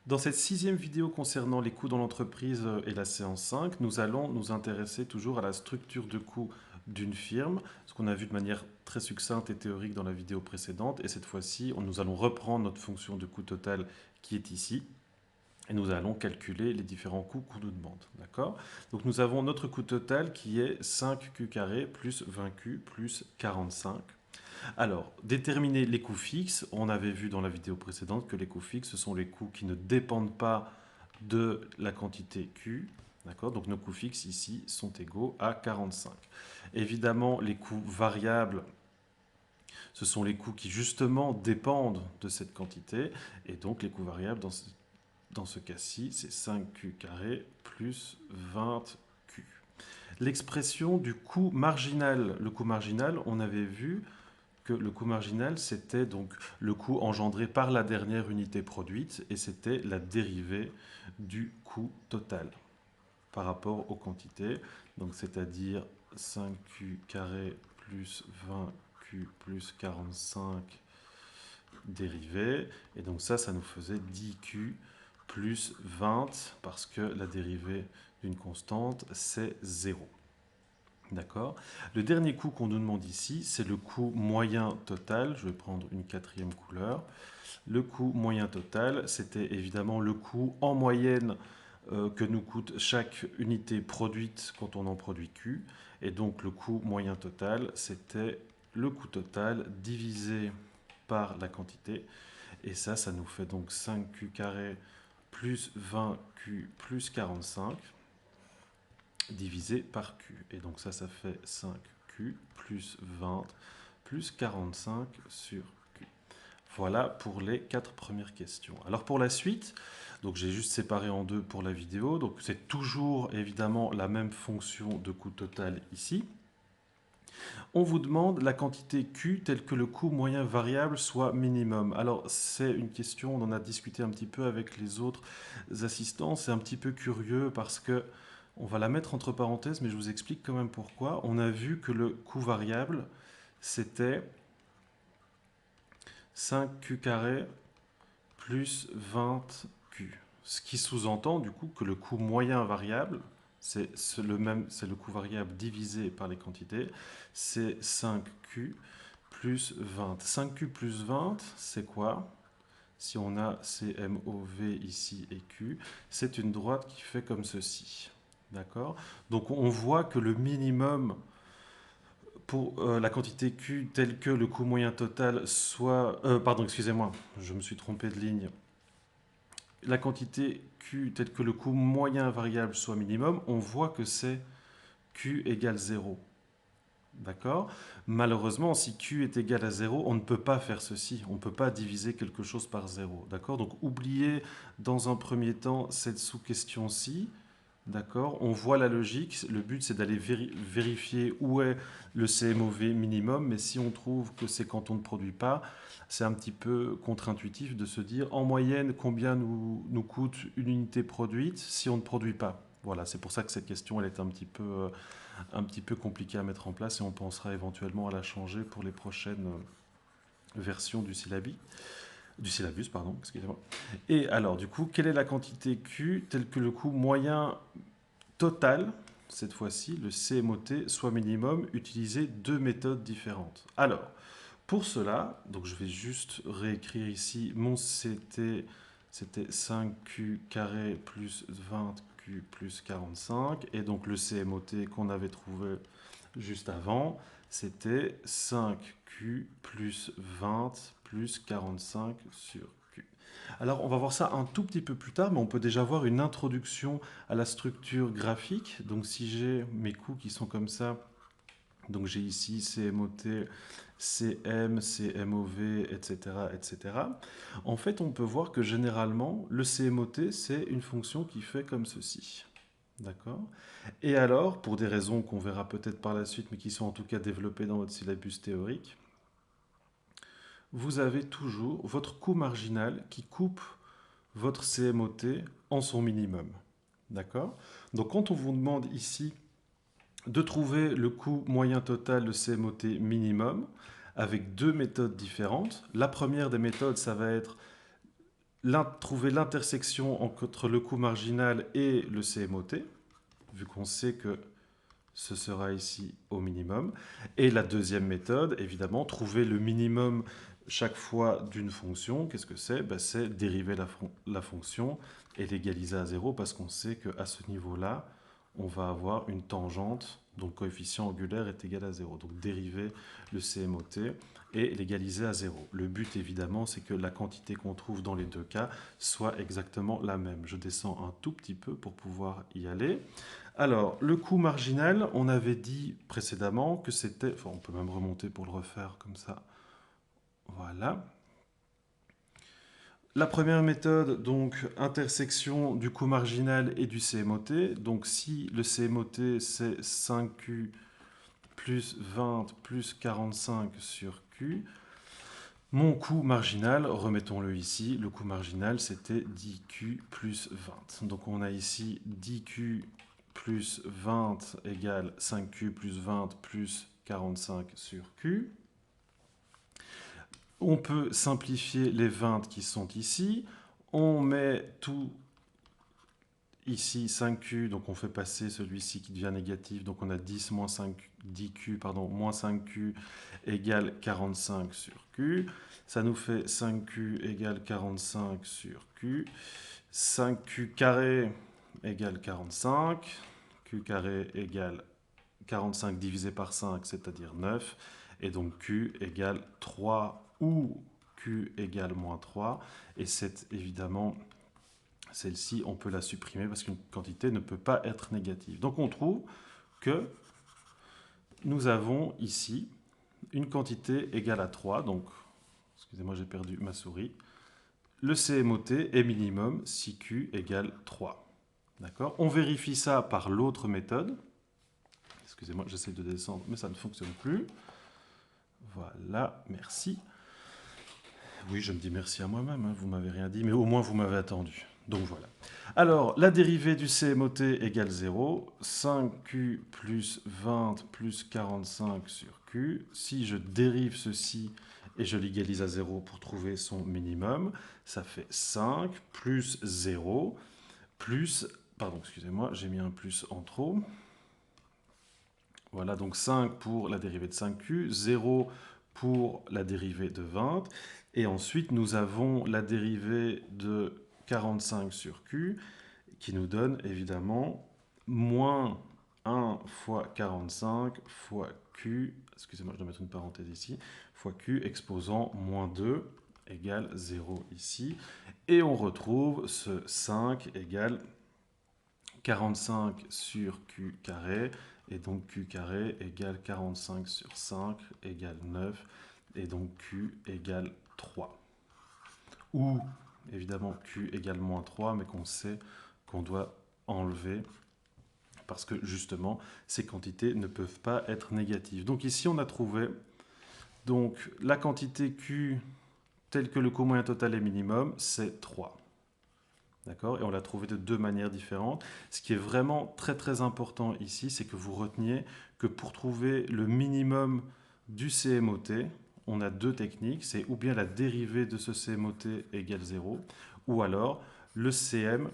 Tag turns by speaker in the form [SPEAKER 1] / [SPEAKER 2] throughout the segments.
[SPEAKER 1] Dans cette sixième vidéo concernant les coûts dans l'entreprise et la séance 5, nous allons nous intéresser toujours à la structure de coûts d'une firme, ce qu'on a vu de manière très succincte et théorique dans la vidéo précédente. Et cette fois-ci, nous allons reprendre notre fonction de coût total qui est ici. Et nous allons calculer les différents coûts qu'on nous demande. D'accord? Donc nous avons notre coût total qui est 5Q carré plus 20Q plus 45. Alors, déterminer les coûts fixes, on avait vu dans la vidéo précédente que les coûts fixes, ce sont les coûts qui ne dépendent pas de la quantité Q. D'accord? Donc nos coûts fixes ici sont égaux à 45. Évidemment, les coûts variables, ce sont les coûts qui justement dépendent de cette quantité. Et donc les coûts variables, dans ce cas-ci, c'est 5Q carré plus 20Q. L'expression du coût marginal. Le coût marginal, on avait vu que le coût marginal, c'était donc le coût engendré par la dernière unité produite et c'était la dérivée du coût total par rapport aux quantités. Donc c'est-à-dire 5Q carré plus 20Q plus 45 dérivée. Et donc ça nous faisait 10Q plus 20 parce que la dérivée d'une constante, c'est 0. D'accord. Le dernier coût qu'on nous demande ici, c'est le coût moyen total. Je vais prendre une quatrième couleur. Le coût moyen total, c'était évidemment le coût en moyenne que nous coûte chaque unité produite quand on en produit Q. Et donc le coût moyen total, c'était le coût total divisé par la quantité. Et ça nous fait donc 5Q carré plus 20Q plus 45 divisé par Q. Et donc ça fait 5Q plus 20 plus 45 sur Q. Voilà pour les 4 premières questions. Alors pour la suite, donc j'ai juste séparé en deux pour la vidéo. Donc c'est toujours évidemment la même fonction de coût total ici. On vous demande la quantité Q telle que le coût moyen variable soit minimum. Alors c'est une question, on en a discuté un petit peu avec les autres assistants. C'est un petit peu curieux parce que on va la mettre entre parenthèses, mais je vous explique quand même pourquoi. On a vu que le coût variable, c'était 5Q carré plus 20Q. Ce qui sous-entend du coup que le coût moyen variable, c'est le coût variable divisé par les quantités, c'est 5Q plus 20. 5Q plus 20, c'est quoi? Si on a CMOV ici et Q, c'est une droite qui fait comme ceci. D'accord? Donc on voit que le minimum pour la quantité Q telle que le coût moyen total soit... pardon, excusez-moi, je me suis trompé de ligne. La quantité Q telle que le coût moyen variable soit minimum, on voit que c'est Q égale 0. D'accord? Malheureusement, si Q est égal à 0, on ne peut pas faire ceci. On ne peut pas diviser quelque chose par 0. D'accord? Donc oubliez dans un premier temps cette sous-question-ci. D'accord? On voit la logique. Le but, c'est d'aller vérifier où est le CMOV minimum. Mais si on trouve que c'est quand on ne produit pas, c'est un petit peu contre-intuitif de se dire en moyenne combien nous coûte une unité produite si on ne produit pas. Voilà, c'est pour ça que cette question, elle est un petit peu compliquée à mettre en place et on pensera éventuellement à la changer pour les prochaines versions du syllabus, pardon, excusez-moi. Et alors, du coup, quelle est la quantité Q telle que le coût moyen total, cette fois-ci, le CMOT, soit minimum, utiliser deux méthodes différentes. Alors, pour cela, donc je vais juste réécrire ici mon CT, c'était 5Q carré plus 20Q plus 45, et donc le CMOT qu'on avait trouvé juste avant, c'était 5Q plus 20 plus 45 sur Q. Alors, on va voir ça un tout petit peu plus tard, mais on peut déjà voir une introduction à la structure graphique. Donc, si j'ai mes coûts qui sont comme ça, donc j'ai ici CMOT, CM, CMOV, etc., etc. En fait, on peut voir que généralement, le CMOT, c'est une fonction qui fait comme ceci. D'accord? Et alors, pour des raisons qu'on verra peut-être par la suite, mais qui sont en tout cas développées dans votre syllabus théorique, vous avez toujours votre coût marginal qui coupe votre CMOT en son minimum. D'accord? Donc quand on vous demande ici de trouver le coût moyen total de CMOT minimum avec deux méthodes différentes, la première des méthodes, ça va être trouver l'intersection entre le coût marginal et le CMOT, vu qu'on sait que ce sera ici au minimum. Et la deuxième méthode, évidemment, trouver le minimum chaque fois d'une fonction. Qu'est-ce que c'est? Ben, c'est dériver la fonction et l'égaliser à 0, parce qu'on sait qu'à ce niveau-là, on va avoir une tangente dont le coefficient angulaire est égal à 0. Donc dériver le CMOT et l'égaliser à 0. Le but, évidemment, c'est que la quantité qu'on trouve dans les deux cas soit exactement la même. Je descends un tout petit peu pour pouvoir y aller. Alors, le coût marginal, on avait dit précédemment que c'était... Enfin, on peut même remonter pour le refaire comme ça. Voilà. La première méthode, donc, intersection du coût marginal et du CMOT. Donc, si le CMOT, c'est 5Q plus 20 plus 45 sur Q, mon coût marginal, remettons-le ici, le coût marginal, c'était 10Q plus 20. Donc, on a ici 10Q plus 20 égale 5Q plus 20 plus 45 sur Q. On peut simplifier les 20 qui sont ici. On met tout ici 5Q, donc on fait passer celui-ci qui devient négatif. Donc on a 10 moins 5, 10Q, pardon, moins 5Q égale 45 sur Q. Ça nous fait 5Q égale 45 sur Q. 5Q carré égale 45. Q carré égale 45 divisé par 5, c'est-à-dire 9. Et donc Q égale 3 ou Q égale moins 3. Et c'est évidemment, celle-ci, on peut la supprimer parce qu'une quantité ne peut pas être négative. Donc on trouve que nous avons ici une quantité égale à 3. Donc, excusez-moi, j'ai perdu ma souris. Le CMOT est minimum si Q égale 3. D'accord? On vérifie ça par l'autre méthode. Excusez-moi, j'essaie de descendre, mais ça ne fonctionne plus. Voilà, merci. Oui, je me dis merci à moi-même, hein, vous m'avez rien dit, mais au moins vous m'avez attendu. Donc voilà. Alors, la dérivée du CMOT égale 0. 5Q plus 20 plus 45 sur Q. Si je dérive ceci et je l'égalise à 0 pour trouver son minimum, ça fait 5 plus 0 plus... Pardon, excusez-moi, j'ai mis un plus en trop. Voilà, donc 5 pour la dérivée de 5Q, 0 pour la dérivée de 20. Et ensuite, nous avons la dérivée de 45 sur Q, qui nous donne évidemment moins 1 fois 45 fois Q, excusez-moi, je dois mettre une parenthèse ici, fois Q exposant moins 2 égale 0 ici. Et on retrouve ce 5 égale 45 sur Q carré, et donc Q carré égale 45 sur 5 égale 9, et donc Q égale 3. Ou, évidemment, Q égale moins 3, mais qu'on sait qu'on doit enlever, parce que justement, ces quantités ne peuvent pas être négatives. Donc ici, on a trouvé donc, la quantité Q telle que le coût moyen total est minimum, c'est 3. D'accord? Et on l'a trouvé de deux manières différentes. Ce qui est vraiment très très important ici, c'est que vous reteniez que pour trouver le minimum du CMOT, on a deux techniques. C'est ou bien la dérivée de ce CMOT égale 0, ou alors le CM,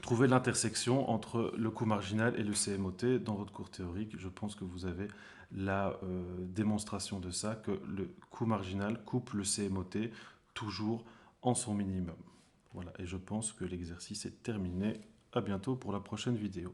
[SPEAKER 1] trouver l'intersection entre le coût marginal et le CMOT. Dans votre cours théorique, je pense que vous avez la démonstration de ça, que le coût marginal coupe le CMOT toujours en son minimum. Voilà, et je pense que l'exercice est terminé. À bientôt pour la prochaine vidéo.